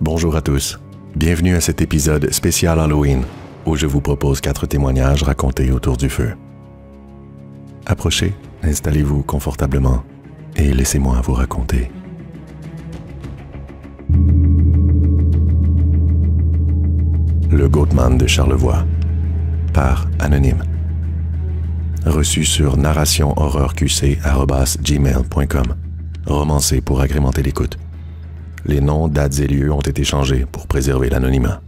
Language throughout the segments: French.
Bonjour à tous. Bienvenue à cet épisode spécial Halloween, où je vous propose 4 témoignages racontés autour du feu. Approchez, installez-vous confortablement et laissez-moi vous raconter. Le Goatman de Charlevoix, par Anonyme. Reçu sur narrationhorreurqc@gmail.com. Romancé pour agrémenter l'écoute. Les noms, dates et lieux ont été changés pour préserver l'anonymat.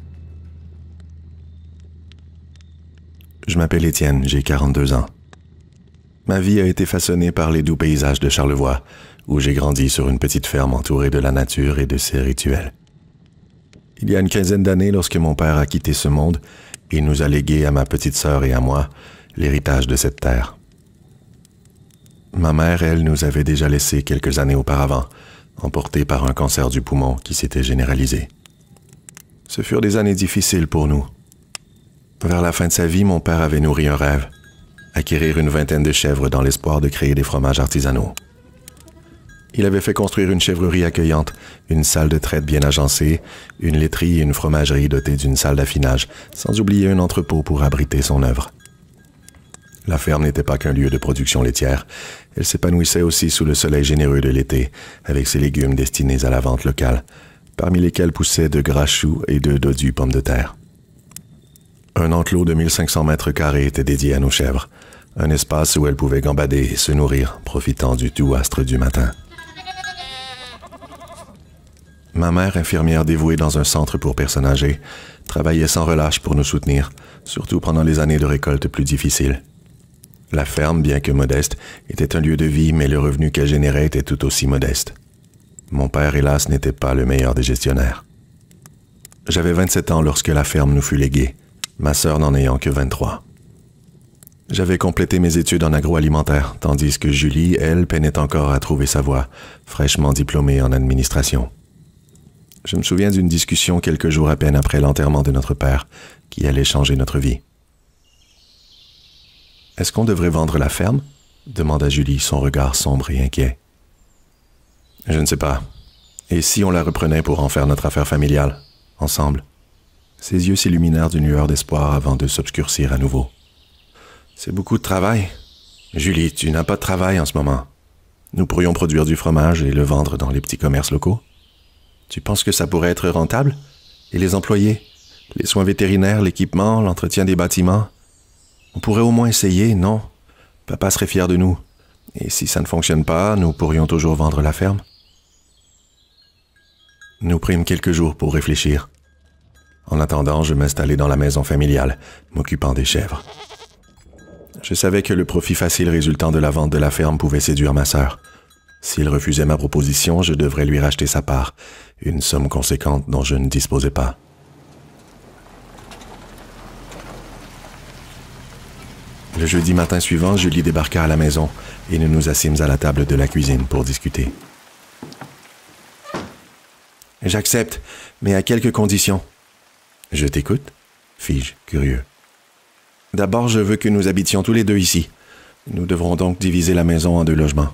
Je m'appelle Étienne, j'ai 42 ans. Ma vie a été façonnée par les doux paysages de Charlevoix, où j'ai grandi sur une petite ferme entourée de la nature et de ses rituels. Il y a une quinzaine d'années, lorsque mon père a quitté ce monde, il nous a légué à ma petite sœur et à moi l'héritage de cette terre. Ma mère, elle, nous avait déjà laissé quelques années auparavant, emportés par un cancer du poumon qui s'était généralisé. Ce furent des années difficiles pour nous. Vers la fin de sa vie, mon père avait nourri un rêve, acquérir une vingtaine de chèvres dans l'espoir de créer des fromages artisanaux. Il avait fait construire une chèvrerie accueillante, une salle de traite bien agencée, une laiterie et une fromagerie dotée d'une salle d'affinage, sans oublier un entrepôt pour abriter son œuvre. La ferme n'était pas qu'un lieu de production laitière, elle s'épanouissait aussi sous le soleil généreux de l'été, avec ses légumes destinés à la vente locale, parmi lesquels poussaient de gras choux et de dodus pommes de terre. Un enclos de 1500 mètres carrés était dédié à nos chèvres, un espace où elles pouvaient gambader et se nourrir, profitant du doux astre du matin. Ma mère, infirmière dévouée dans un centre pour personnes âgées, travaillait sans relâche pour nous soutenir, surtout pendant les années de récolte plus difficiles. La ferme, bien que modeste, était un lieu de vie, mais le revenu qu'elle générait était tout aussi modeste. Mon père, hélas, n'était pas le meilleur des gestionnaires. J'avais 27 ans lorsque la ferme nous fut léguée, ma sœur n'en ayant que 23. J'avais complété mes études en agroalimentaire, tandis que Julie, elle, peinait encore à trouver sa voie, fraîchement diplômée en administration. Je me souviens d'une discussion quelques jours à peine après l'enterrement de notre père, qui allait changer notre vie. « Est-ce qu'on devrait vendre la ferme ?» demanda Julie, son regard sombre et inquiet. « Je ne sais pas. Et si on la reprenait pour en faire notre affaire familiale, ensemble ?» Ses yeux s'illuminèrent d'une lueur d'espoir avant de s'obscurcir à nouveau. « C'est beaucoup de travail. Julie, tu n'as pas de travail en ce moment. Nous pourrions produire du fromage et le vendre dans les petits commerces locaux. Tu penses que ça pourrait être rentable? Et les employés? Les soins vétérinaires, l'équipement, l'entretien des bâtiments? On pourrait au moins essayer, non? Papa serait fier de nous. Et si ça ne fonctionne pas, nous pourrions toujours vendre la ferme. » Nous prîmes quelques jours pour réfléchir. En attendant, je m'installai dans la maison familiale, m'occupant des chèvres. Je savais que le profit facile résultant de la vente de la ferme pouvait séduire ma sœur. S'il refusait ma proposition, je devrais lui racheter sa part, une somme conséquente dont je ne disposais pas. Le jeudi matin suivant, Julie débarqua à la maison et nous nous assîmes à la table de la cuisine pour discuter. « J'accepte, mais à quelques conditions. »« Je t'écoute, » fis-je, curieux. « D'abord, je veux que nous habitions tous les deux ici. Nous devrons donc diviser la maison en 2 logements. »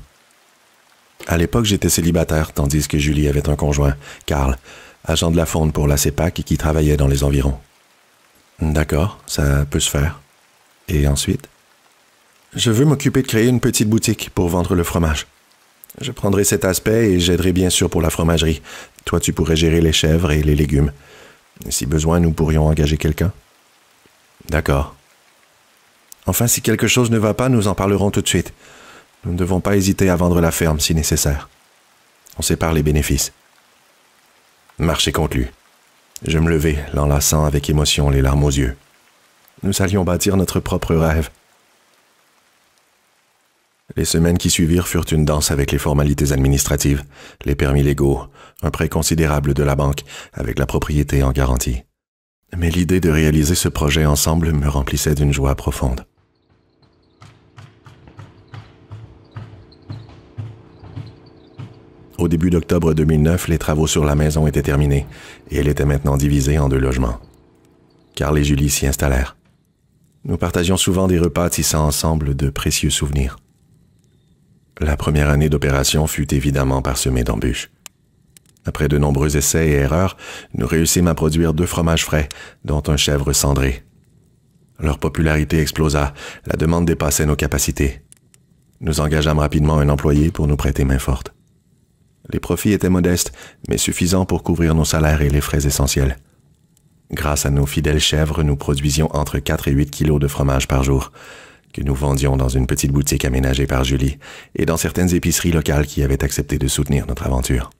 À l'époque, j'étais célibataire, tandis que Julie avait un conjoint, Carl, agent de la fonte pour la CEPAC et qui travaillait dans les environs. « D'accord, ça peut se faire. Et ensuite? » « Je veux m'occuper de créer une petite boutique pour vendre le fromage. Je prendrai cet aspect et j'aiderai bien sûr pour la fromagerie. Toi, tu pourrais gérer les chèvres et les légumes. Si besoin, nous pourrions engager quelqu'un. »« D'accord. Enfin, si quelque chose ne va pas, nous en parlerons tout de suite. Nous ne devons pas hésiter à vendre la ferme si nécessaire. On sépare les bénéfices. » Marché conclu. Je me levai, l'enlaçant avec émotion les larmes aux yeux. Nous allions bâtir notre propre rêve. Les semaines qui suivirent furent une danse avec les formalités administratives, les permis légaux, un prêt considérable de la banque, avec la propriété en garantie. Mais l'idée de réaliser ce projet ensemble me remplissait d'une joie profonde. Au début d'octobre 2009, les travaux sur la maison étaient terminés, et elle était maintenant divisée en 2 logements. Carl et Julie s'y installèrent. Nous partagions souvent des repas tissant ensemble de précieux souvenirs. La première année d'opération fut évidemment parsemée d'embûches. Après de nombreux essais et erreurs, nous réussîmes à produire 2 fromages frais, dont un chèvre cendré. Leur popularité explosa, la demande dépassait nos capacités. Nous engageâmes rapidement un employé pour nous prêter main forte. Les profits étaient modestes, mais suffisants pour couvrir nos salaires et les frais essentiels. Grâce à nos fidèles chèvres, nous produisions entre 4 et 8 kilos de fromage par jour, que nous vendions dans une petite boutique aménagée par Julie et dans certaines épiceries locales qui avaient accepté de soutenir notre aventure.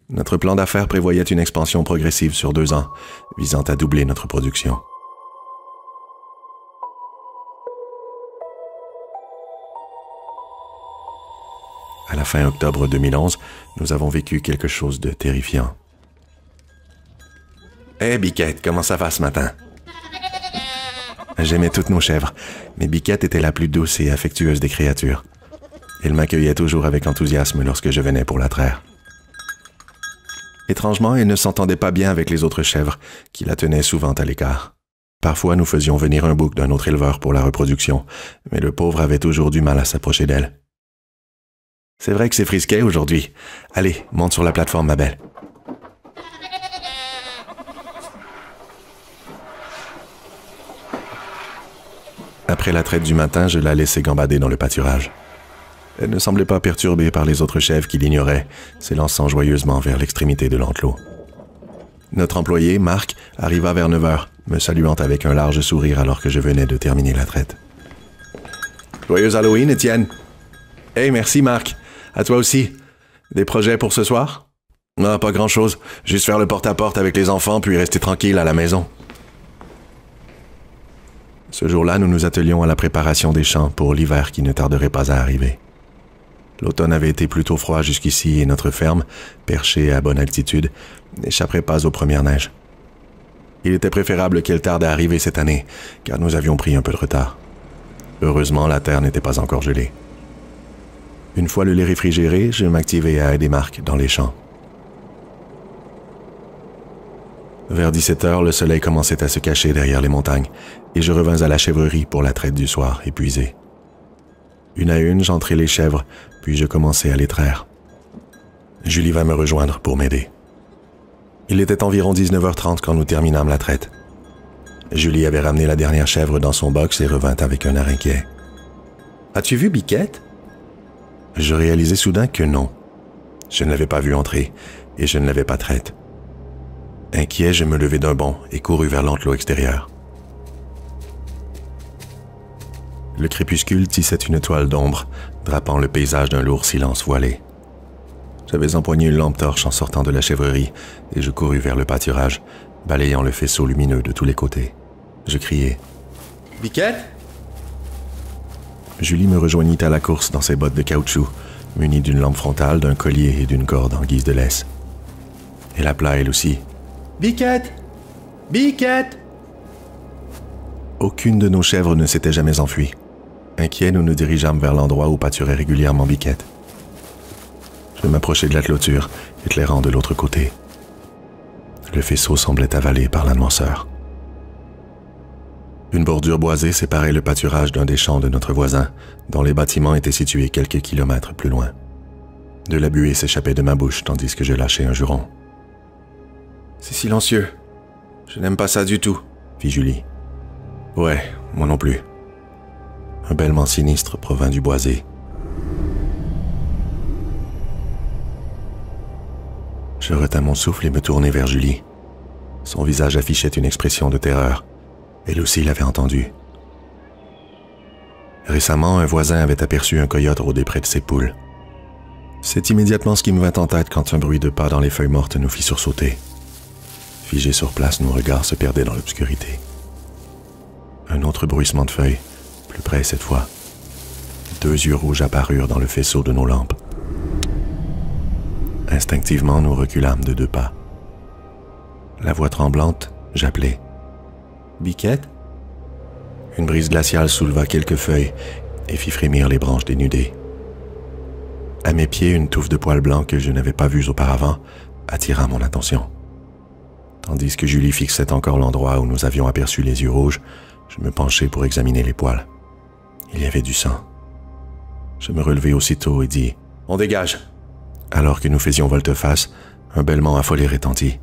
Notre plan d'affaires prévoyait une expansion progressive sur 2 ans, visant à doubler notre production. À la fin octobre 2011, nous avons vécu quelque chose de terrifiant. « Hé, Biquette, comment ça va ce matin? » J'aimais toutes nos chèvres, mais Biquette était la plus douce et affectueuse des créatures. Elle m'accueillait toujours avec enthousiasme lorsque je venais pour la traire. Étrangement, elle ne s'entendait pas bien avec les autres chèvres, qui la tenaient souvent à l'écart. Parfois, nous faisions venir un bouc d'un autre éleveur pour la reproduction, mais le pauvre avait toujours du mal à s'approcher d'elle. « C'est vrai que c'est frisquet aujourd'hui. Allez, monte sur la plateforme, ma belle. » Après la traite du matin, je la laissais gambader dans le pâturage. Elle ne semblait pas perturbée par les autres chèvres qui l'ignoraient, s'élançant joyeusement vers l'extrémité de l'enclos. Notre employé, Marc, arriva vers 9 heures, me saluant avec un large sourire alors que je venais de terminer la traite. « Joyeux Halloween, Étienne! »« Hey, merci, Marc! À toi aussi! Des projets pour ce soir? »« Non, pas grand-chose. Juste faire le porte-à-porte avec les enfants puis rester tranquille à la maison. » Ce jour-là, nous nous attelions à la préparation des champs pour l'hiver qui ne tarderait pas à arriver. L'automne avait été plutôt froid jusqu'ici et notre ferme, perchée à bonne altitude, n'échapperait pas aux premières neiges. Il était préférable qu'elle tarde à arriver cette année, car nous avions pris un peu de retard. Heureusement, la terre n'était pas encore gelée. Une fois le lait réfrigéré, je m'activai à aider Marc dans les champs. Vers 17 heures, le soleil commençait à se cacher derrière les montagnes, et je revins à la chèvrerie pour la traite du soir, épuisé. Une à une, j'entrai les chèvres, puis je commençai à les traire. Julie vint me rejoindre pour m'aider. Il était environ 19h30 quand nous terminâmes la traite. Julie avait ramené la dernière chèvre dans son box et revint avec un air inquiet. « As-tu vu Biquette? » Je réalisai soudain que non. Je ne l'avais pas vue entrer, et je ne l'avais pas traite. Inquiet, je me levai d'un bond et courus vers l'enclos extérieur. Le crépuscule tissait une toile d'ombre, drapant le paysage d'un lourd silence voilé. J'avais empoigné une lampe torche en sortant de la chèvrerie et je courus vers le pâturage, balayant le faisceau lumineux de tous les côtés. Je criai « Biquette ?» Julie me rejoignit à la course dans ses bottes de caoutchouc, munie d'une lampe frontale, d'un collier et d'une corde en guise de laisse. Elle appela elle aussi « Biquette! Biquette !» Aucune de nos chèvres ne s'était jamais enfuie. Inquiets, nous nous dirigeâmes vers l'endroit où pâturait régulièrement Biquette. Je m'approchai de la clôture, éclairant de l'autre côté. Le faisceau semblait avalé par la noirceur. Une bordure boisée séparait le pâturage d'un des champs de notre voisin, dont les bâtiments étaient situés quelques kilomètres plus loin. De la buée s'échappait de ma bouche tandis que je lâchais un juron. « C'est silencieux. Je n'aime pas ça du tout, » fit Julie. « Ouais, moi non plus. » Un bêlement sinistre provint du boisé. Je retins mon souffle et me tournai vers Julie. Son visage affichait une expression de terreur. Elle aussi l'avait entendu. Récemment, un voisin avait aperçu un coyote rôder près de ses poules. C'est immédiatement ce qui me vint en tête quand un bruit de pas dans les feuilles mortes nous fit sursauter. Figés sur place, nos regards se perdaient dans l'obscurité. Un autre bruissement de feuilles, plus près cette fois. 2 yeux rouges apparurent dans le faisceau de nos lampes. Instinctivement, nous reculâmes de 2 pas. La voix tremblante, j'appelai. « Biquette ?» Une brise glaciale souleva quelques feuilles et fit frémir les branches dénudées. À mes pieds, une touffe de poils blancs que je n'avais pas vus auparavant attira mon attention. Tandis que Julie fixait encore l'endroit où nous avions aperçu les yeux rouges, je me penchai pour examiner les poils. Il y avait du sang. Je me relevai aussitôt et dis « On dégage !» Alors que nous faisions volte-face, Un bêlement affolé retentit.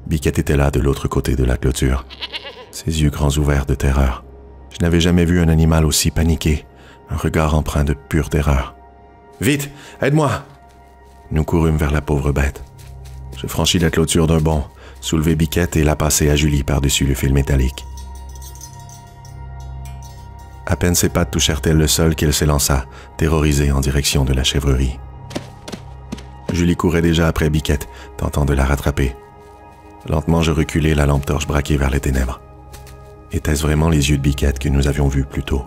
Biquette était là, de l'autre côté de la clôture, ses yeux grands ouverts de terreur. Je n'avais jamais vu un animal aussi paniqué, un regard empreint de pure terreur. « Vite, aide-moi !» Nous courûmes vers la pauvre bête. Je franchis la clôture d'un bond, soulevai Biquette et la passai à Julie par-dessus le fil métallique. À peine ses pattes touchèrent-elles le sol qu'elle s'élança, terrorisée, en direction de la chèvrerie. Julie courait déjà après Biquette, tentant de la rattraper. Lentement, je reculai, la lampe torche braquée vers les ténèbres. Étaient-ce vraiment les yeux de Biquette que nous avions vus plus tôt?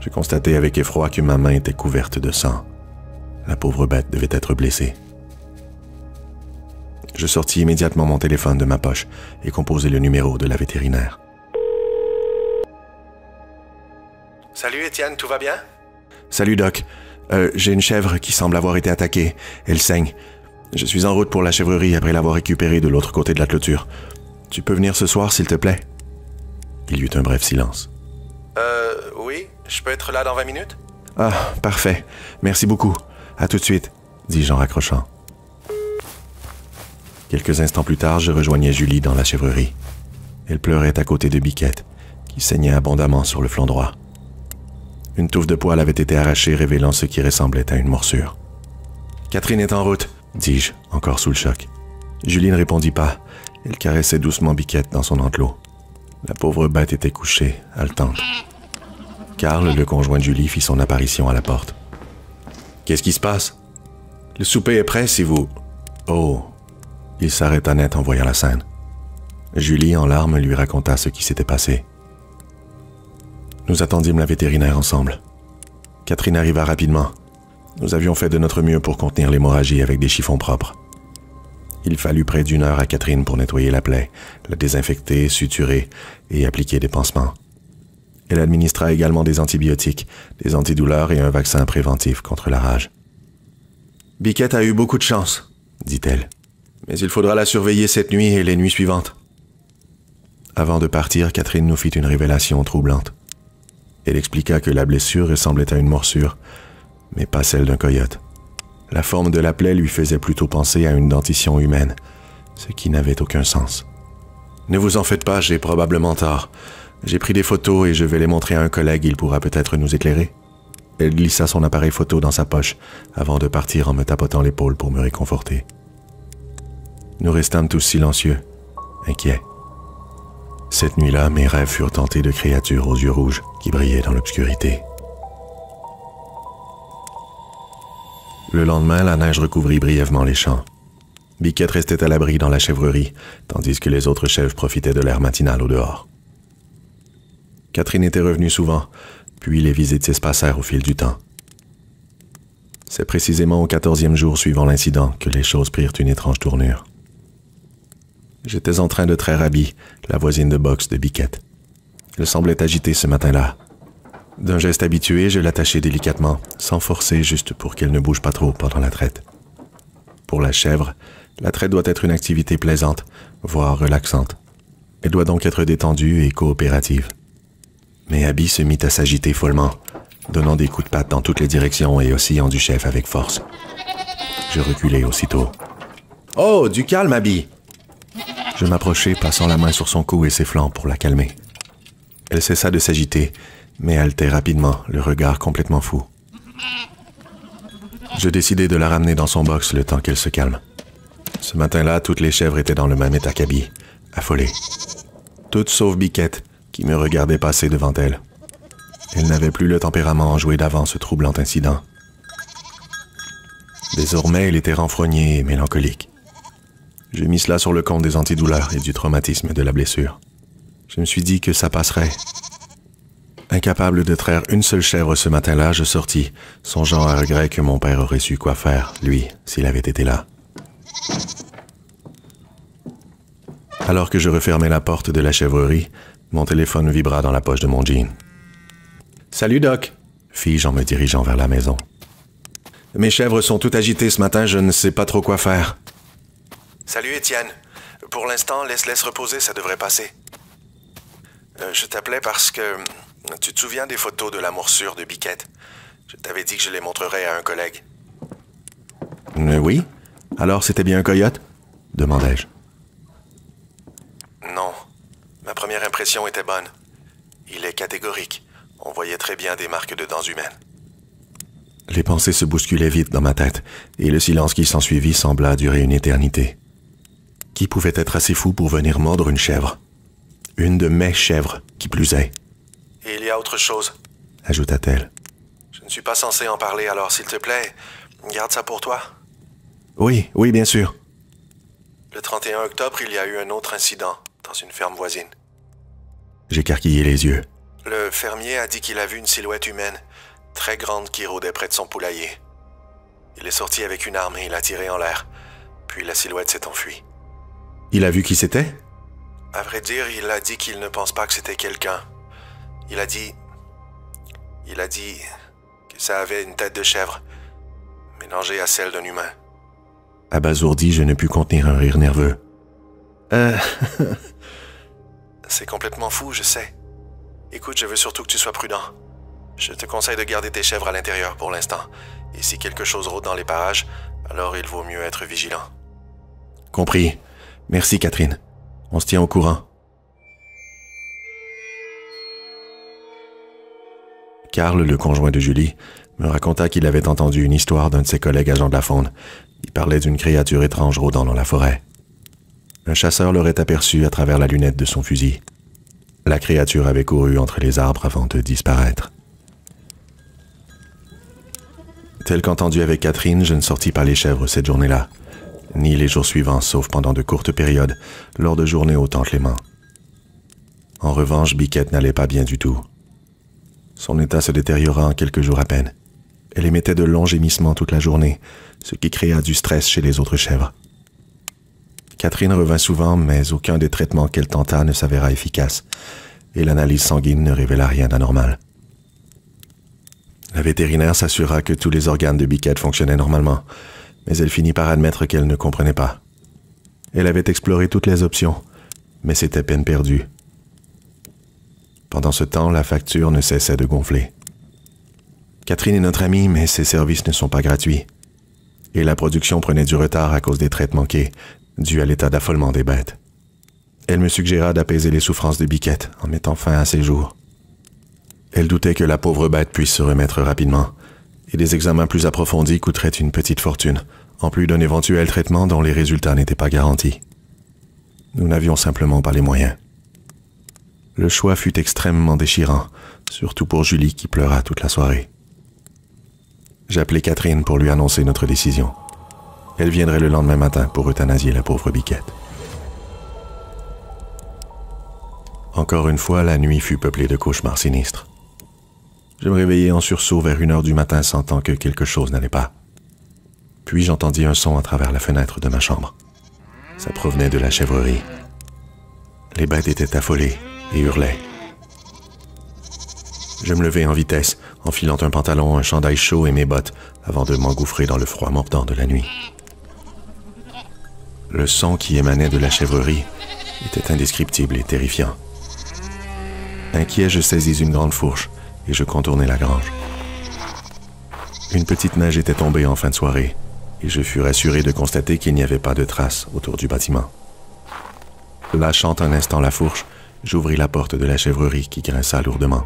Je constatai avec effroi que ma main était couverte de sang. La pauvre bête devait être blessée. Je sortis immédiatement mon téléphone de ma poche et composai le numéro de la vétérinaire. « Salut Étienne, tout va bien? »« Salut Doc. J'ai une chèvre qui semble avoir été attaquée. Elle saigne. Je suis en route pour la chèvrerie après l'avoir récupérée de l'autre côté de la clôture. Tu peux venir ce soir, s'il te plaît? » Il y eut un bref silence. « Oui, je peux être là dans 20 minutes? »« Ah, parfait. Merci beaucoup. À tout de suite, » dis-je en raccrochant. Quelques instants plus tard, je rejoignais Julie dans la chèvrerie. Elle pleurait à côté de Biquette, qui saignait abondamment sur le flanc droit. Une touffe de poil avait été arrachée, révélant ce qui ressemblait à une morsure. « Catherine est en route, » dis-je, encore sous le choc. Julie ne répondit pas. Elle caressait doucement Biquette dans son enclos. La pauvre bête était couchée, haletante. Karl, le conjoint de Julie, fit son apparition à la porte. « Qu'est-ce qui se passe? »« Le souper est prêt si vous... » « Oh !» Il s'arrêta net en voyant la scène. Julie, en larmes, lui raconta ce qui s'était passé. Nous attendîmes la vétérinaire ensemble. Catherine arriva rapidement. Nous avions fait de notre mieux pour contenir l'hémorragie avec des chiffons propres. Il fallut près d'1 heure à Catherine pour nettoyer la plaie, la désinfecter, suturer et appliquer des pansements. Elle administra également des antibiotiques, des antidouleurs et un vaccin préventif contre la rage. « Biquette a eu beaucoup de chance, » dit-elle. « Mais il faudra la surveiller cette nuit et les nuits suivantes. » Avant de partir, Catherine nous fit une révélation troublante. Elle expliqua que la blessure ressemblait à une morsure, mais pas celle d'un coyote. La forme de la plaie lui faisait plutôt penser à une dentition humaine, ce qui n'avait aucun sens. « Ne vous en faites pas, j'ai probablement tort. J'ai pris des photos et je vais les montrer à un collègue, il pourra peut-être nous éclairer. » Elle glissa son appareil photo dans sa poche avant de partir en me tapotant l'épaule pour me réconforter. Nous restâmes tous silencieux, inquiets. Cette nuit-là, mes rêves furent tentés de créatures aux yeux rouges qui brillaient dans l'obscurité. Le lendemain, la neige recouvrit brièvement les champs. Biquette restait à l'abri dans la chèvrerie, tandis que les autres chèvres profitaient de l'air matinal au dehors. Catherine était revenue souvent, puis les visites s'espacèrent au fil du temps. C'est précisément au 14e jour suivant l'incident que les choses prirent une étrange tournure. J'étais en train de traire Abby, la voisine de boxe de Biquette. Elle semblait agitée ce matin-là. D'un geste habitué, je l'attachai délicatement, sans forcer, juste pour qu'elle ne bouge pas trop pendant la traite. Pour la chèvre, la traite doit être une activité plaisante, voire relaxante. Elle doit donc être détendue et coopérative. Mais Abby se mit à s'agiter follement, donnant des coups de patte dans toutes les directions et oscillant du chef avec force. Je reculai aussitôt. « Oh, du calme, Abby !» Je m'approchai, passant la main sur son cou et ses flancs pour la calmer. Elle cessa de s'agiter, mais haletait rapidement, le regard complètement fou. Je décidai de la ramener dans son box le temps qu'elle se calme. Ce matin-là, toutes les chèvres étaient dans le même état qu'Abby, affolées. Toutes sauf Biquette, qui me regardait passer devant elle. Elle n'avait plus le tempérament enjoué d'avant ce troublant incident. Désormais, elle était renfrognée et mélancolique. Je mis cela sur le compte des antidouleurs et du traumatisme de la blessure. Je me suis dit que ça passerait. Incapable de traire une seule chèvre ce matin-là, je sortis, songeant à regret que mon père aurait su quoi faire, lui, s'il avait été là. Alors que je refermais la porte de la chèvrerie, mon téléphone vibra dans la poche de mon jean. « Salut, Doc !» fis-je en me dirigeant vers la maison. « Mes chèvres sont toutes agitées ce matin, je ne sais pas trop quoi faire. »« Salut, Étienne. Pour l'instant, laisse-les reposer, ça devrait passer. Je t'appelais parce que... Tu te souviens des photos de la morsure de Biquette? Je t'avais dit que je les montrerais à un collègue. Oui? Alors c'était bien un coyote? Demandai-je. Non. Ma première impression était bonne. Il est catégorique. On voyait très bien des marques de dents humaines. Les pensées se bousculaient vite dans ma tête, et le silence qui s'ensuivit sembla durer une éternité. Qui pouvait être assez fou pour venir mordre une chèvre? Une de mes chèvres, qui plus est. Et il y a autre chose, ajouta-t-elle. Je ne suis pas censé en parler, alors s'il te plaît, garde ça pour toi. Oui, bien sûr. Le 31 octobre, il y a eu un autre incident, dans une ferme voisine. J'écarquillai les yeux. Le fermier a dit qu'il a vu une silhouette humaine, très grande, qui rôdait près de son poulailler. Il est sorti avec une arme et il a tiré en l'air. Puis la silhouette s'est enfuie. Il a vu qui c'était? À vrai dire, il a dit qu'il ne pense pas que c'était quelqu'un. Il a dit que ça avait une tête de chèvre, mélangée à celle d'un humain. Abasourdi, je ne pus contenir un rire nerveux. C'est complètement fou, je sais. Écoute, je veux surtout que tu sois prudent. Je te conseille de garder tes chèvres à l'intérieur pour l'instant. Et si quelque chose rôde dans les parages, alors il vaut mieux être vigilant. Compris. Merci, Catherine. On se tient au courant. Karl, le conjoint de Julie, me raconta qu'il avait entendu une histoire d'un de ses collègues agents de la faune. Il parlait d'une créature étrange rôdant dans la forêt. Un chasseur l'aurait aperçu à travers la lunette de son fusil. La créature avait couru entre les arbres avant de disparaître. Tel qu'entendu avec Catherine, je ne sortis pas les chèvres cette journée-là, ni les jours suivants, sauf pendant de courtes périodes, lors de journées au temps clément. En revanche, Biquette n'allait pas bien du tout. Son état se détériora en quelques jours à peine. Elle émettait de longs gémissements toute la journée, ce qui créa du stress chez les autres chèvres. Catherine revint souvent, mais aucun des traitements qu'elle tenta ne s'avéra efficace, et l'analyse sanguine ne révéla rien d'anormal. La vétérinaire s'assura que tous les organes de Biquette fonctionnaient normalement, mais elle finit par admettre qu'elle ne comprenait pas. Elle avait exploré toutes les options, mais c'était peine perdue. Pendant ce temps, la facture ne cessait de gonfler. Catherine est notre amie, mais ses services ne sont pas gratuits. Et la production prenait du retard à cause des traites manquées, dû à l'état d'affolement des bêtes. Elle me suggéra d'apaiser les souffrances de Biquette en mettant fin à ses jours. Elle doutait que la pauvre bête puisse se remettre rapidement, et des examens plus approfondis coûteraient une petite fortune, en plus d'un éventuel traitement dont les résultats n'étaient pas garantis. Nous n'avions simplement pas les moyens. Le choix fut extrêmement déchirant, surtout pour Julie qui pleura toute la soirée. J'appelai Catherine pour lui annoncer notre décision. Elle viendrait le lendemain matin pour euthanasier la pauvre Biquette. Encore une fois, la nuit fut peuplée de cauchemars sinistres. Je me réveillai en sursaut vers 1h du matin sentant que quelque chose n'allait pas. Puis j'entendis un son à travers la fenêtre de ma chambre. Ça provenait de la chèvrerie. Les bêtes étaient affolées et hurlaient. Je me levai en vitesse, enfilant un pantalon, un chandail chaud et mes bottes, avant de m'engouffrer dans le froid mordant de la nuit. Le son qui émanait de la chèvrerie était indescriptible et terrifiant. Inquiet, je saisis une grande fourche et je contournai la grange. Une petite neige était tombée en fin de soirée, et je fus rassuré de constater qu'il n'y avait pas de traces autour du bâtiment. Lâchant un instant la fourche, j'ouvris la porte de la chèvrerie qui grinça lourdement.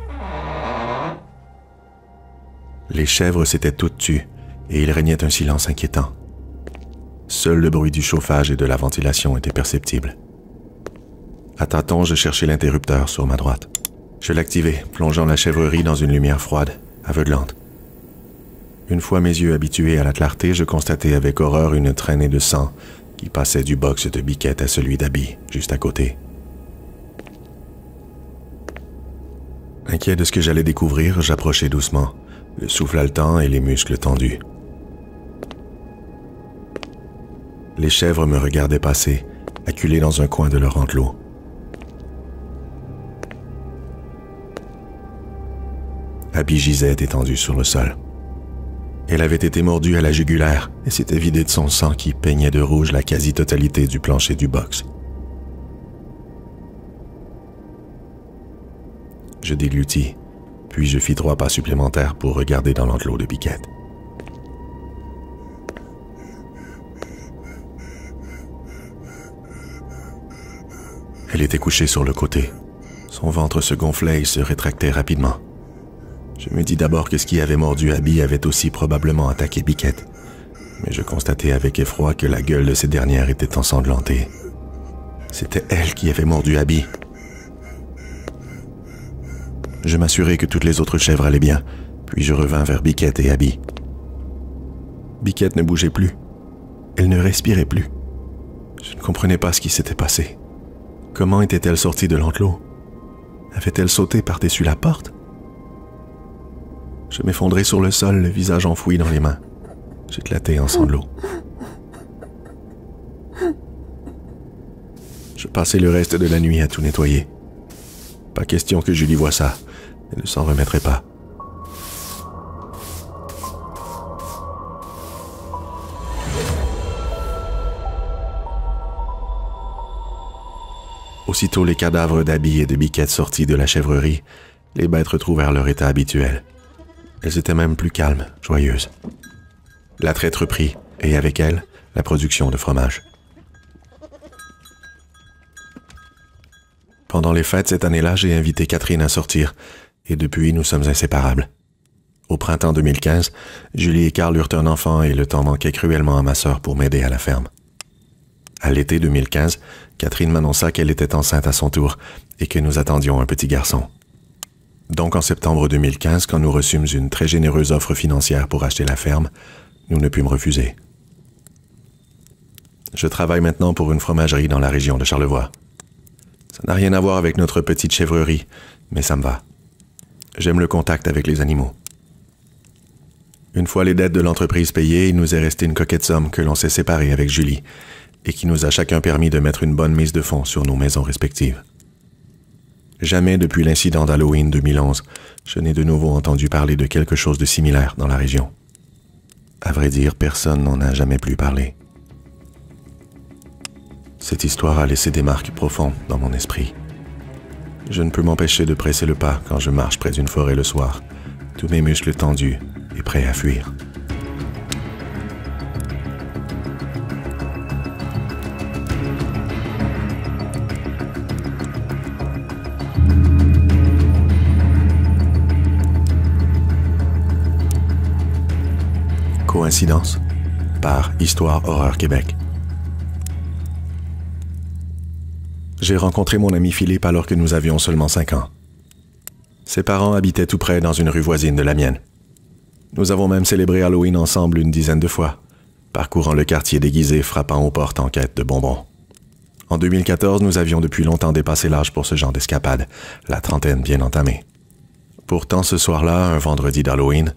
Les chèvres s'étaient toutes tues, et il régnait un silence inquiétant. Seul le bruit du chauffage et de la ventilation était perceptible. À tâtons, je cherchai l'interrupteur sur ma droite. Je l'activai, plongeant la chèvrerie dans une lumière froide, aveuglante. Une fois mes yeux habitués à la clarté, je constatai avec horreur une traînée de sang qui passait du box de Biquette à celui d'Abby, juste à côté. Inquiet de ce que j'allais découvrir, j'approchai doucement, le souffle haletant et les muscles tendus. Les chèvres me regardaient passer, acculées dans un coin de leur enclos. Abby gisait étendue sur le sol. Elle avait été mordue à la jugulaire et s'était vidée de son sang qui peignait de rouge la quasi-totalité du plancher du box. Je déglutis, puis je fis 3 pas supplémentaires pour regarder dans l'enclos de Biquette. Elle était couchée sur le côté. Son ventre se gonflait et se rétractait rapidement. Je me dis d'abord que ce qui avait mordu Abby avait aussi probablement attaqué Biquette, mais je constatai avec effroi que la gueule de cette dernière était ensanglantée. C'était elle qui avait mordu Abby. Je m'assurai que toutes les autres chèvres allaient bien, puis je revins vers Biquette et Abby. Biquette ne bougeait plus. Elle ne respirait plus. Je ne comprenais pas ce qui s'était passé. Comment était-elle sortie de l'enclos? Avait-elle sauté par-dessus la porte? Je m'effondrai sur le sol, le visage enfoui dans les mains. J'éclatai en sanglots. Je passai le reste de la nuit à tout nettoyer. Pas question que Julie voie ça. Elle ne s'en remettrait pas. Aussitôt les cadavres d'Abby et de Biquette sortis de la chèvrerie, les bêtes retrouvèrent leur état habituel. Elles étaient même plus calmes, joyeuses. La traite reprit, et avec elle, la production de fromage. Pendant les fêtes cette année-là, j'ai invité Catherine à sortir, et depuis, nous sommes inséparables. Au printemps 2015, Julie et Carl eurent un enfant et le temps manquait cruellement à ma sœur pour m'aider à la ferme. À l'été 2015, Catherine m'annonça qu'elle était enceinte à son tour et que nous attendions un petit garçon. Donc en septembre 2015, quand nous reçûmes une très généreuse offre financière pour acheter la ferme, nous ne pûmes refuser. Je travaille maintenant pour une fromagerie dans la région de Charlevoix. Ça n'a rien à voir avec notre petite chèvrerie, mais ça me va. J'aime le contact avec les animaux. Une fois les dettes de l'entreprise payées, il nous est resté une coquette somme que l'on s'est séparée avec Julie et qui nous a chacun permis de mettre une bonne mise de fonds sur nos maisons respectives. Jamais depuis l'incident d'Halloween 2011, je n'ai de nouveau entendu parler de quelque chose de similaire dans la région. À vrai dire, personne n'en a jamais plus parlé. Cette histoire a laissé des marques profondes dans mon esprit. Je ne peux m'empêcher de presser le pas quand je marche près d'une forêt le soir, tous mes muscles tendus et prêts à fuir. Coïncidence par Histoire Horreur Québec. J'ai rencontré mon ami Philippe alors que nous avions seulement 5 ans. Ses parents habitaient tout près dans une rue voisine de la mienne. Nous avons même célébré Halloween ensemble une dizaine de fois, parcourant le quartier déguisé, frappant aux portes en quête de bonbons. En 2014, nous avions depuis longtemps dépassé l'âge pour ce genre d'escapade, la trentaine bien entamée. Pourtant, ce soir-là, un vendredi d'Halloween,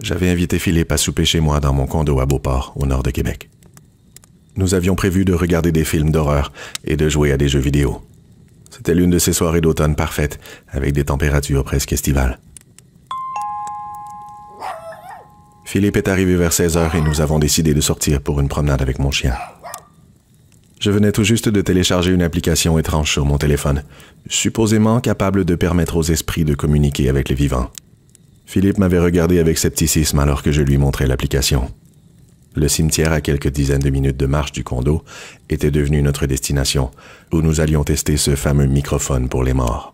j'avais invité Philippe à souper chez moi dans mon condo à Beauport, au nord de Québec. Nous avions prévu de regarder des films d'horreur et de jouer à des jeux vidéo. C'était l'une de ces soirées d'automne parfaites, avec des températures presque estivales. Philippe est arrivé vers 16h et nous avons décidé de sortir pour une promenade avec mon chien. Je venais tout juste de télécharger une application étrange sur mon téléphone, supposément capable de permettre aux esprits de communiquer avec les vivants. Philippe m'avait regardé avec scepticisme alors que je lui montrais l'application. Le cimetière, à quelques dizaines de minutes de marche du condo, était devenu notre destination, où nous allions tester ce fameux microphone pour les morts.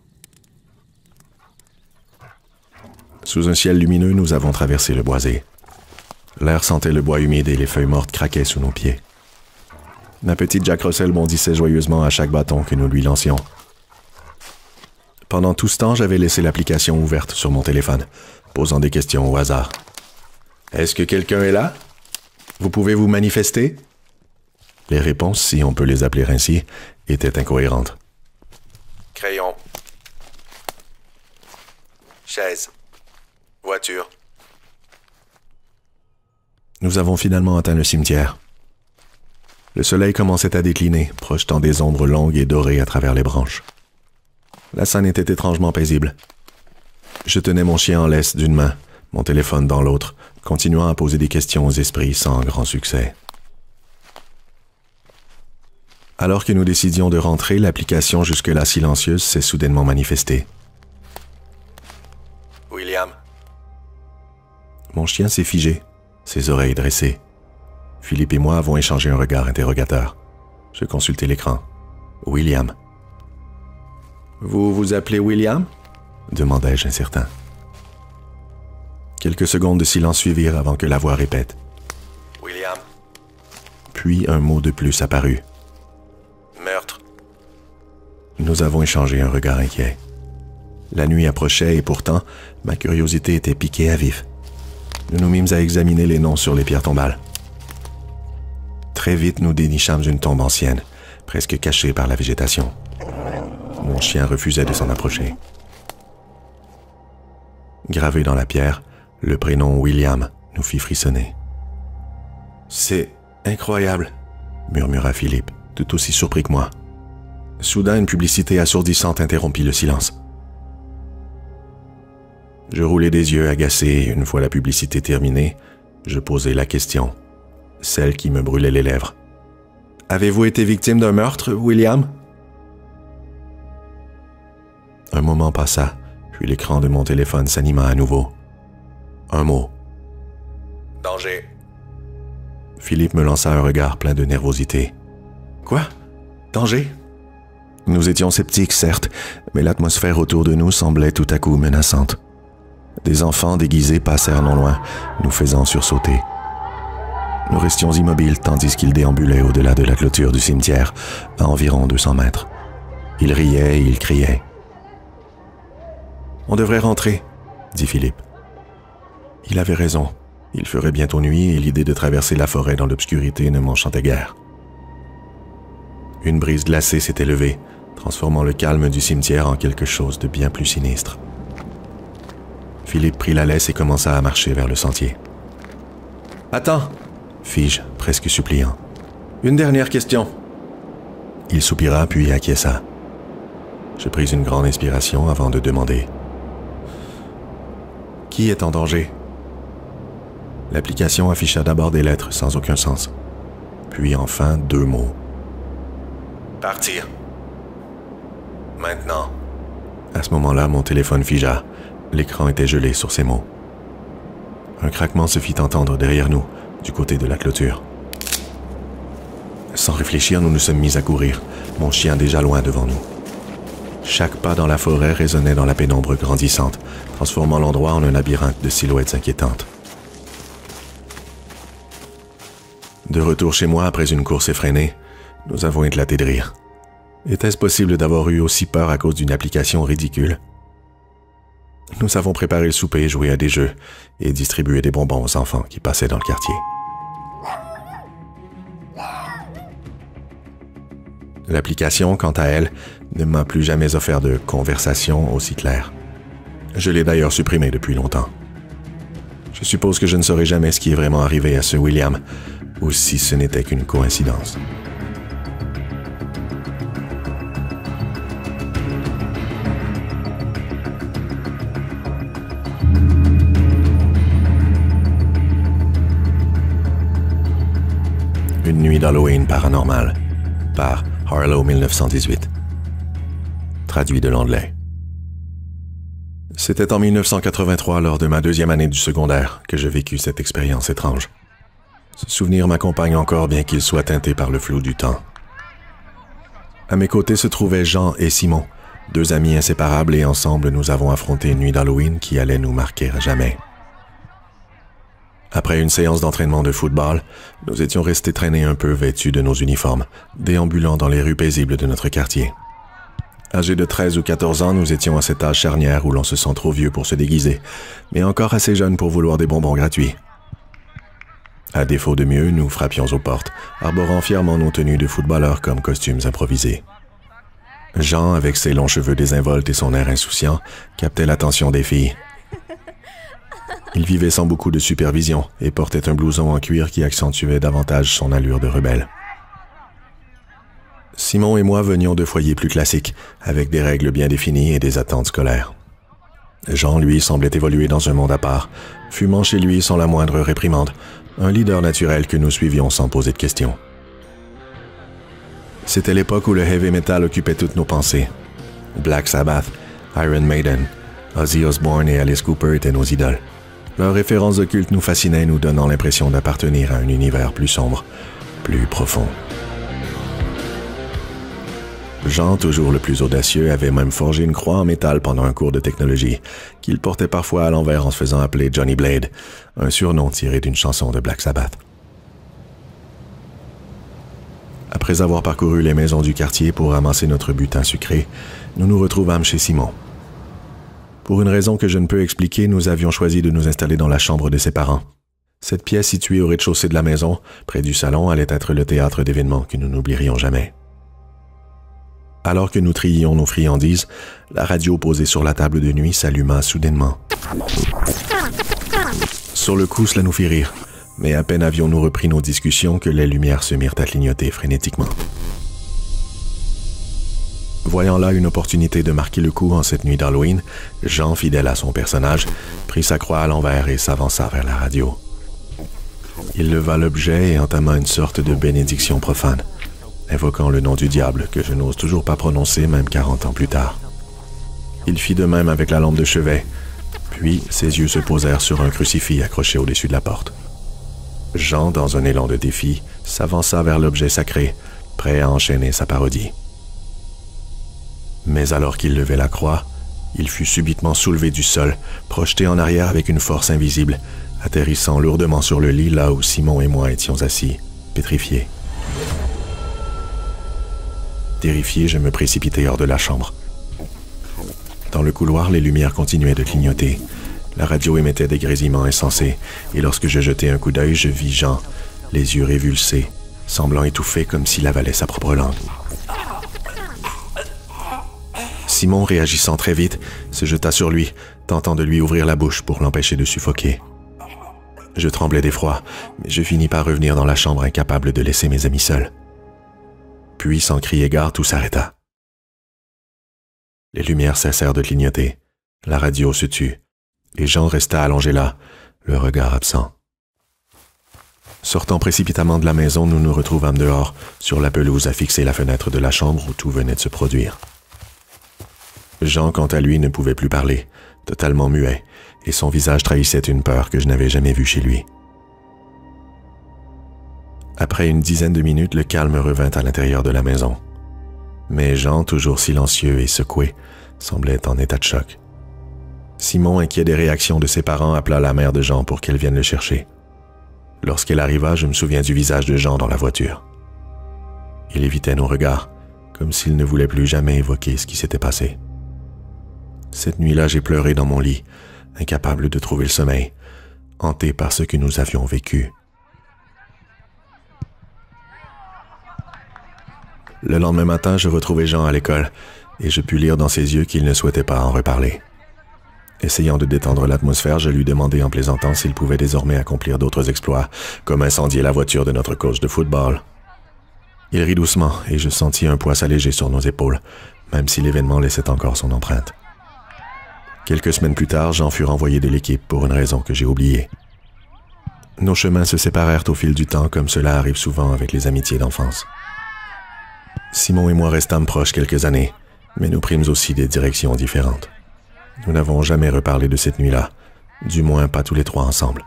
Sous un ciel lumineux, nous avons traversé le boisé. L'air sentait le bois humide et les feuilles mortes craquaient sous nos pieds. Ma petite Jack Russell bondissait joyeusement à chaque bâton que nous lui lancions. Pendant tout ce temps, j'avais laissé l'application ouverte sur mon téléphone, posant des questions au hasard. « Est-ce que quelqu'un est là? Vous pouvez vous manifester? » Les réponses, si on peut les appeler ainsi, étaient incohérentes. Crayon. Chaise. Voiture. Nous avons finalement atteint le cimetière. Le soleil commençait à décliner, projetant des ombres longues et dorées à travers les branches. La scène était étrangement paisible. Je tenais mon chien en laisse d'une main, mon téléphone dans l'autre, continuant à poser des questions aux esprits sans grand succès. Alors que nous décidions de rentrer, l'application jusque-là silencieuse s'est soudainement manifestée. « William. » Mon chien s'est figé, ses oreilles dressées. Philippe et moi avons échangé un regard interrogateur. Je consultai l'écran. « William. » Vous vous appelez William? Demandai-je incertain. Quelques secondes de silence suivirent avant que la voix répète. William. Puis un mot de plus apparut. Meurtre. Nous avons échangé un regard inquiet. La nuit approchait et pourtant, ma curiosité était piquée à vif. Nous nous mîmes à examiner les noms sur les pierres tombales. Très vite, nous dénichâmes une tombe ancienne, presque cachée par la végétation. Mon chien refusait de s'en approcher. Gravé dans la pierre, le prénom William nous fit frissonner. « C'est incroyable !» murmura Philippe, tout aussi surpris que moi. Soudain, une publicité assourdissante interrompit le silence. Je roulai des yeux agacés et une fois la publicité terminée, je posai la question, celle qui me brûlait les lèvres. « Avez-vous été victime d'un meurtre, William? » Un moment passa, puis l'écran de mon téléphone s'anima à nouveau. Un mot. « Danger. » Philippe me lança un regard plein de nervosité. « Quoi? Danger? » Nous étions sceptiques, certes, mais l'atmosphère autour de nous semblait tout à coup menaçante. Des enfants déguisés passèrent non loin, nous faisant sursauter. Nous restions immobiles tandis qu'ils déambulaient au-delà de la clôture du cimetière, à environ 200 mètres. Ils riaient et ils criaient. « On devrait rentrer, » dit Philippe. Il avait raison. Il ferait bientôt nuit et l'idée de traverser la forêt dans l'obscurité ne m'enchantait guère. Une brise glacée s'était levée, transformant le calme du cimetière en quelque chose de bien plus sinistre. Philippe prit la laisse et commença à marcher vers le sentier. « Attends !» fis-je, presque suppliant. « Une dernière question. » Il soupira puis acquiesça. Je pris une grande inspiration avant de demander. « Qui est en danger? » L'application afficha d'abord des lettres sans aucun sens, puis enfin 2 mots. « Partir. Maintenant. » À ce moment-là, mon téléphone figea. L'écran était gelé sur ces mots. Un craquement se fit entendre derrière nous, du côté de la clôture. Sans réfléchir, nous nous sommes mis à courir, mon chien déjà loin devant nous. Chaque pas dans la forêt résonnait dans la pénombre grandissante, transformant l'endroit en un labyrinthe de silhouettes inquiétantes. De retour chez moi après une course effrénée, nous avons éclaté de rire. Était-ce possible d'avoir eu aussi peur à cause d'une application ridicule? Nous avons préparé le souper, joué à des jeux et distribué des bonbons aux enfants qui passaient dans le quartier. L'application, quant à elle, ne m'a plus jamais offert de conversation aussi claire. Je l'ai d'ailleurs supprimée depuis longtemps. Je suppose que je ne saurai jamais ce qui est vraiment arrivé à ce William, ou si ce n'était qu'une coïncidence. Une nuit d'Halloween paranormale, par Harlow 1918. Traduit de l'anglais. C'était en 1983, lors de ma 2e année du secondaire, que je vécus cette expérience étrange. Ce souvenir m'accompagne encore, bien qu'il soit teinté par le flou du temps. À mes côtés se trouvaient Jean et Simon, 2 amis inséparables, et ensemble nous avons affronté une nuit d'Halloween qui allait nous marquer à jamais. Après une séance d'entraînement de football, nous étions restés traînés un peu vêtus de nos uniformes, déambulant dans les rues paisibles de notre quartier. Âgés de 13 ou 14 ans, nous étions à cet âge charnière où l'on se sent trop vieux pour se déguiser, mais encore assez jeunes pour vouloir des bonbons gratuits. À défaut de mieux, nous frappions aux portes, arborant fièrement nos tenues de footballeurs comme costumes improvisés. Jean, avec ses longs cheveux désinvoltes et son air insouciant, captait l'attention des filles. Il vivait sans beaucoup de supervision et portait un blouson en cuir qui accentuait davantage son allure de rebelle. Simon et moi venions de foyers plus classiques, avec des règles bien définies et des attentes scolaires. Jean, lui, semblait évoluer dans un monde à part, fumant chez lui sans la moindre réprimande, un leader naturel que nous suivions sans poser de questions. C'était l'époque où le heavy metal occupait toutes nos pensées. Black Sabbath, Iron Maiden, Ozzy Osbourne et Alice Cooper étaient nos idoles. Leurs références occultes nous fascinaient, nous donnant l'impression d'appartenir à un univers plus sombre, plus profond. Jean, toujours le plus audacieux, avait même forgé une croix en métal pendant un cours de technologie, qu'il portait parfois à l'envers en se faisant appeler Johnny Blade, un surnom tiré d'une chanson de Black Sabbath. Après avoir parcouru les maisons du quartier pour ramasser notre butin sucré, nous nous retrouvâmes chez Simon. Pour une raison que je ne peux expliquer, nous avions choisi de nous installer dans la chambre de ses parents. Cette pièce située au rez-de-chaussée de la maison, près du salon, allait être le théâtre d'événements que nous n'oublierions jamais. Alors que nous triions nos friandises, la radio posée sur la table de nuit s'alluma soudainement. Sur le coup, cela nous fit rire, mais à peine avions-nous repris nos discussions que les lumières se mirent à clignoter frénétiquement. Voyant là une opportunité de marquer le coup en cette nuit d'Halloween, Jean, fidèle à son personnage, prit sa croix à l'envers et s'avança vers la radio. Il leva l'objet et entama une sorte de bénédiction profane, invoquant le nom du diable que je n'ose toujours pas prononcer même 40 ans plus tard. Il fit de même avec la lampe de chevet, puis ses yeux se posèrent sur un crucifix accroché au-dessus de la porte. Jean, dans un élan de défi, s'avança vers l'objet sacré, prêt à enchaîner sa parodie. Mais alors qu'il levait la croix, il fut subitement soulevé du sol, projeté en arrière avec une force invisible, atterrissant lourdement sur le lit là où Simon et moi étions assis, pétrifiés. Terrifié, je me précipitai hors de la chambre. Dans le couloir, les lumières continuaient de clignoter. La radio émettait des grésillements insensés, et lorsque je jetai un coup d'œil, je vis Jean, les yeux révulsés, semblant étouffé comme s'il avalait sa propre langue. Simon, réagissant très vite, se jeta sur lui, tentant de lui ouvrir la bouche pour l'empêcher de suffoquer. Je tremblais d'effroi, mais je finis par revenir dans la chambre incapable de laisser mes amis seuls. Puis, sans crier gare, tout s'arrêta. Les lumières cessèrent de clignoter, la radio se tut, et Jean resta allongé là, le regard absent. Sortant précipitamment de la maison, nous nous retrouvâmes dehors, sur la pelouse à fixer la fenêtre de la chambre où tout venait de se produire. Jean, quant à lui, ne pouvait plus parler, totalement muet, et son visage trahissait une peur que je n'avais jamais vue chez lui. Après une dizaine de minutes, le calme revint à l'intérieur de la maison. Mais Jean, toujours silencieux et secoué, semblait en état de choc. Simon, inquiet des réactions de ses parents, appela la mère de Jean pour qu'elle vienne le chercher. Lorsqu'elle arriva, je me souviens du visage de Jean dans la voiture. Il évitait nos regards, comme s'il ne voulait plus jamais évoquer ce qui s'était passé. Cette nuit-là, j'ai pleuré dans mon lit, incapable de trouver le sommeil, hanté par ce que nous avions vécu. Le lendemain matin, je retrouvai Jean à l'école, et je pus lire dans ses yeux qu'il ne souhaitait pas en reparler. Essayant de détendre l'atmosphère, je lui demandai en plaisantant s'il pouvait désormais accomplir d'autres exploits, comme incendier la voiture de notre coach de football. Il rit doucement, et je sentis un poids s'alléger sur nos épaules, même si l'événement laissait encore son empreinte. Quelques semaines plus tard, Jean fut renvoyé de l'équipe pour une raison que j'ai oubliée. Nos chemins se séparèrent au fil du temps, comme cela arrive souvent avec les amitiés d'enfance. Simon et moi restâmes proches quelques années, mais nous prîmes aussi des directions différentes. Nous n'avons jamais reparlé de cette nuit-là, du moins pas tous les trois ensemble.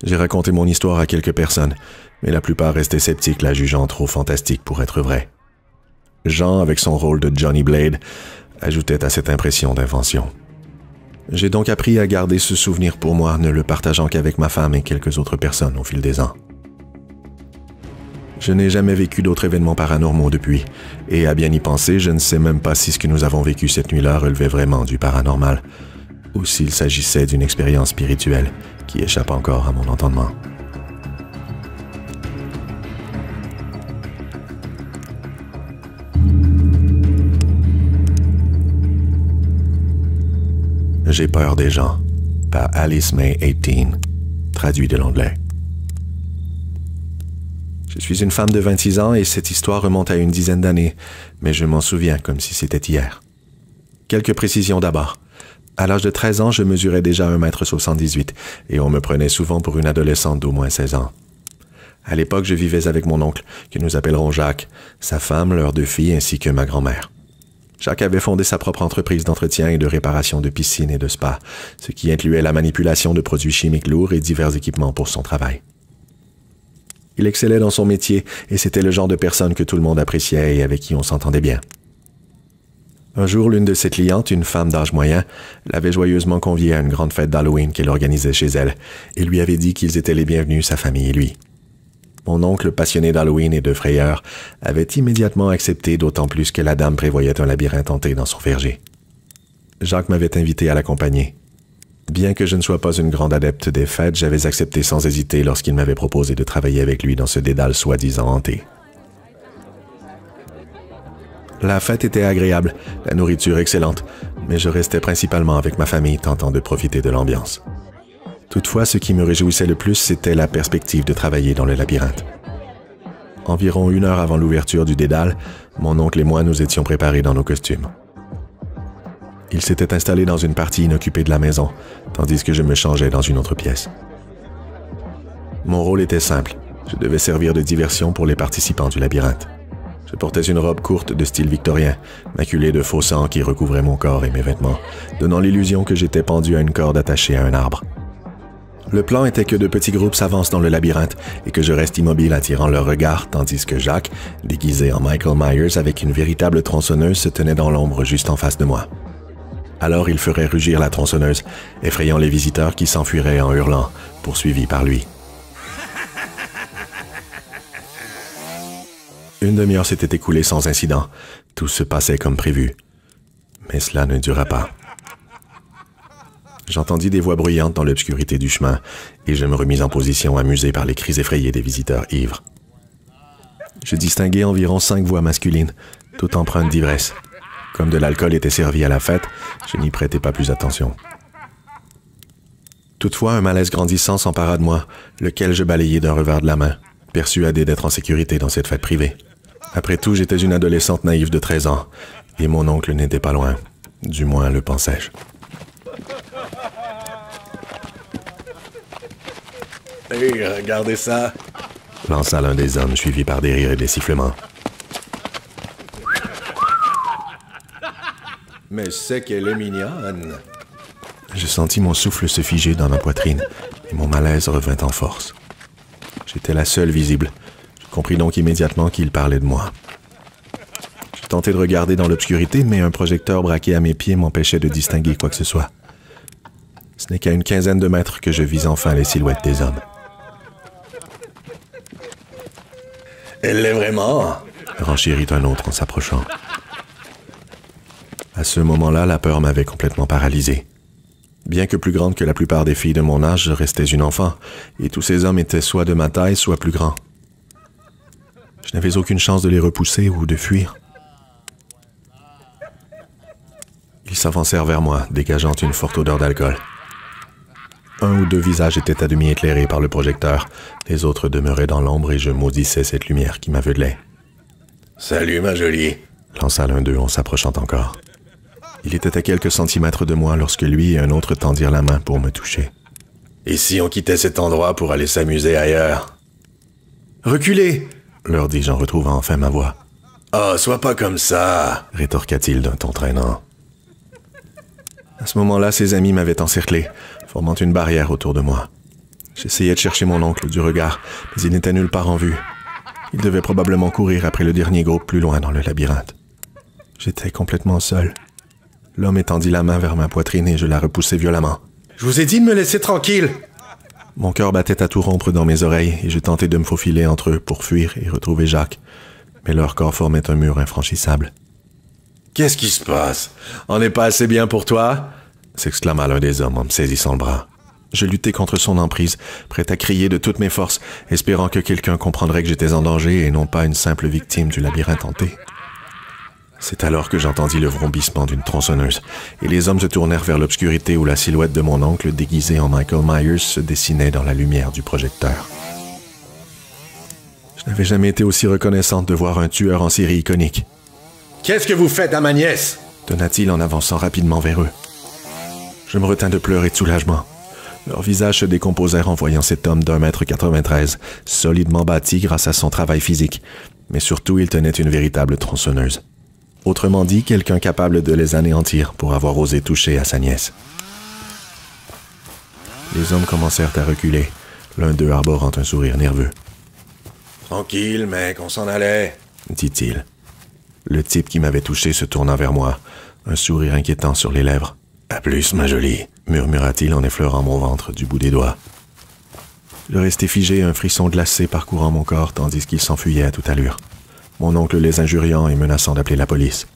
J'ai raconté mon histoire à quelques personnes, mais la plupart restaient sceptiques, la jugeant trop fantastique pour être vraie. Jean, avec son rôle de Johnny Blade, ajoutait à cette impression d'invention. J'ai donc appris à garder ce souvenir pour moi, ne le partageant qu'avec ma femme et quelques autres personnes au fil des ans. Je n'ai jamais vécu d'autres événements paranormaux depuis, et à bien y penser, je ne sais même pas si ce que nous avons vécu cette nuit-là relevait vraiment du paranormal, ou s'il s'agissait d'une expérience spirituelle qui échappe encore à mon entendement. J'ai peur des gens, par Alice May 18, traduit de l'anglais. Je suis une femme de 26 ans et cette histoire remonte à une dizaine d'années, mais je m'en souviens comme si c'était hier. Quelques précisions d'abord. À l'âge de 13 ans, je mesurais déjà 1,78 m et on me prenait souvent pour une adolescente d'au moins 16 ans. À l'époque, je vivais avec mon oncle, que nous appellerons Jacques, sa femme, leurs 2 filles ainsi que ma grand-mère. Jacques avait fondé sa propre entreprise d'entretien et de réparation de piscines et de spas, ce qui incluait la manipulation de produits chimiques lourds et divers équipements pour son travail. Il excellait dans son métier et c'était le genre de personne que tout le monde appréciait et avec qui on s'entendait bien. Un jour, l'une de ses clientes, une femme d'âge moyen, l'avait joyeusement conviée à une grande fête d'Halloween qu'elle organisait chez elle et lui avait dit qu'ils étaient les bienvenus, sa famille et lui. Mon oncle, passionné d'Halloween et de frayeur, avait immédiatement accepté, d'autant plus que la dame prévoyait un labyrinthe hanté dans son verger. Jacques m'avait invité à l'accompagner. Bien que je ne sois pas une grande adepte des fêtes, j'avais accepté sans hésiter lorsqu'il m'avait proposé de travailler avec lui dans ce dédale soi-disant hanté. La fête était agréable, la nourriture excellente, mais je restais principalement avec ma famille tentant de profiter de l'ambiance. Toutefois, ce qui me réjouissait le plus, c'était la perspective de travailler dans le labyrinthe. Environ 1 heure avant l'ouverture du dédale, mon oncle et moi nous étions préparés dans nos costumes. Il s'était installé dans une partie inoccupée de la maison, tandis que je me changeais dans une autre pièce. Mon rôle était simple, je devais servir de diversion pour les participants du labyrinthe. Je portais une robe courte de style victorien, maculée de faux sang qui recouvrait mon corps et mes vêtements, donnant l'illusion que j'étais pendu à une corde attachée à un arbre. Le plan était que de petits groupes s'avancent dans le labyrinthe et que je reste immobile attirant leur regard, tandis que Jacques, déguisé en Michael Myers avec une véritable tronçonneuse, se tenait dans l'ombre juste en face de moi. Alors il ferait rugir la tronçonneuse, effrayant les visiteurs qui s'enfuiraient en hurlant, poursuivis par lui. Une demi-heure s'était écoulée sans incident. Tout se passait comme prévu. Mais cela ne dura pas. J'entendis des voix bruyantes dans l'obscurité du chemin et je me remis en position amusé par les cris effrayés des visiteurs ivres. Je distinguai environ 5 voix masculines, toutes empreintes d'ivresse. Comme de l'alcool était servi à la fête, je n'y prêtais pas plus attention. Toutefois, un malaise grandissant s'empara de moi, lequel je balayai d'un revers de la main, persuadé d'être en sécurité dans cette fête privée. Après tout, j'étais une adolescente naïve de 13 ans, et mon oncle n'était pas loin. Du moins, le pensais-je. Hey, regardez ça! Lança l'un des hommes, suivi par des rires et des sifflements. Mais c'est qu'elle est mignonne! Je sentis mon souffle se figer dans ma poitrine, et mon malaise revint en force. J'étais la seule visible. Je compris donc immédiatement qu'il parlait de moi. Je tentais de regarder dans l'obscurité, mais un projecteur braqué à mes pieds m'empêchait de distinguer quoi que ce soit. Ce n'est qu'à une quinzaine de mètres que je vis enfin les silhouettes des hommes. Elle l'est vraiment, renchérit un autre en s'approchant. À ce moment-là, la peur m'avait complètement paralysé. Bien que plus grande que la plupart des filles de mon âge, je restais une enfant, et tous ces hommes étaient soit de ma taille, soit plus grands. Je n'avais aucune chance de les repousser ou de fuir. Ils s'avancèrent vers moi, dégageant une forte odeur d'alcool. 1 ou 2 visages étaient à demi éclairés par le projecteur, les autres demeuraient dans l'ombre et je maudissais cette lumière qui m'aveuglait. « Salut, ma jolie !» lança l'un d'eux en s'approchant encore. Il était à quelques centimètres de moi lorsque lui et un autre tendirent la main pour me toucher. « Et si on quittait cet endroit pour aller s'amuser ailleurs? »« Reculez !» leur dis-je en retrouvant enfin ma voix. « Oh, sois pas comme ça !» rétorqua-t-il d'un ton traînant. À ce moment-là, ses amis m'avaient encerclé, formant une barrière autour de moi. J'essayais de chercher mon oncle du regard, mais il n'était nulle part en vue. Il devait probablement courir après le dernier groupe plus loin dans le labyrinthe. J'étais complètement seul. L'homme étendit la main vers ma poitrine et je la repoussai violemment. « Je vous ai dit de me laisser tranquille !» Mon cœur battait à tout rompre dans mes oreilles et je tentais de me faufiler entre eux pour fuir et retrouver Jacques. Mais leur corps formait un mur infranchissable. « Qu'est-ce qui se passe? On n'est pas assez bien pour toi? » s'exclama l'un des hommes en me saisissant le bras. Je luttais contre son emprise, prêt à crier de toutes mes forces, espérant que quelqu'un comprendrait que j'étais en danger et non pas une simple victime du labyrinthe hanté. C'est alors que j'entendis le vrombissement d'une tronçonneuse, et les hommes se tournèrent vers l'obscurité où la silhouette de mon oncle déguisé en Michael Myers se dessinait dans la lumière du projecteur. Je n'avais jamais été aussi reconnaissante de voir un tueur en série iconique. « Qu'est-ce que vous faites à ma nièce? » tonna-t-il en avançant rapidement vers eux. Je me retins de pleurer de soulagement. Leurs visages se décomposèrent en voyant cet homme d'1,93 m, solidement bâti grâce à son travail physique, mais surtout il tenait une véritable tronçonneuse. Autrement dit, quelqu'un capable de les anéantir pour avoir osé toucher à sa nièce. Les hommes commencèrent à reculer, l'un d'eux arborant un sourire nerveux. Tranquille, mec, on s'en allait, dit-il. Le type qui m'avait touché se tourna vers moi, un sourire inquiétant sur les lèvres. « À plus, ma jolie », murmura-t-il en effleurant mon ventre du bout des doigts. Je restai figé, un frisson glacé parcourant mon corps tandis qu'ils s'enfuyaient à toute allure, mon oncle les injuriant et menaçant d'appeler la police.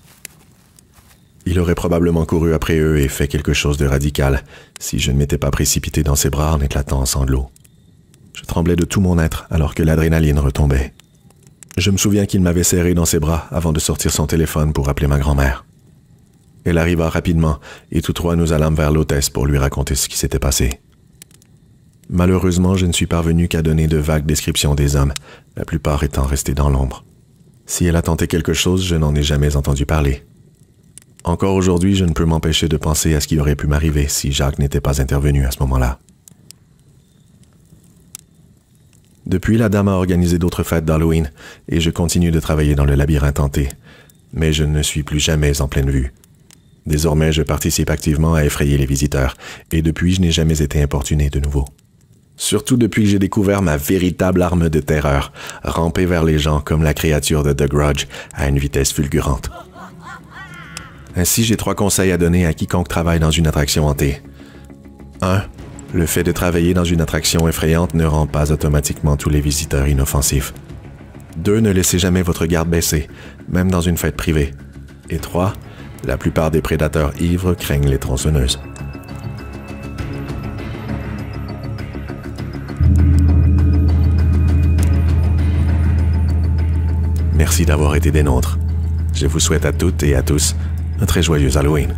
Il aurait probablement couru après eux et fait quelque chose de radical si je ne m'étais pas précipité dans ses bras en éclatant en sanglots. Je tremblais de tout mon être alors que l'adrénaline retombait. Je me souviens qu'il m'avait serré dans ses bras avant de sortir son téléphone pour appeler ma grand-mère. Elle arriva rapidement et tous trois nous allâmes vers l'hôtesse pour lui raconter ce qui s'était passé. Malheureusement, je ne suis parvenu qu'à donner de vagues descriptions des hommes, la plupart étant restés dans l'ombre. Si elle a tenté quelque chose, je n'en ai jamais entendu parler. Encore aujourd'hui, je ne peux m'empêcher de penser à ce qui aurait pu m'arriver si Jacques n'était pas intervenu à ce moment-là. Depuis, la dame a organisé d'autres fêtes d'Halloween et je continue de travailler dans le labyrinthe hanté, mais je ne suis plus jamais en pleine vue. Désormais, je participe activement à effrayer les visiteurs et depuis, je n'ai jamais été importuné de nouveau. Surtout depuis que j'ai découvert ma véritable arme de terreur, ramper vers les gens comme la créature de The Grudge à une vitesse fulgurante. Ainsi, j'ai 3 conseils à donner à quiconque travaille dans une attraction hantée. 1. Le fait de travailler dans une attraction effrayante ne rend pas automatiquement tous les visiteurs inoffensifs. 2. Ne laissez jamais votre garde baissée, même dans une fête privée. Et 3. La plupart des prédateurs ivres craignent les tronçonneuses. Merci d'avoir été des nôtres. Je vous souhaite à toutes et à tous un très joyeux Halloween.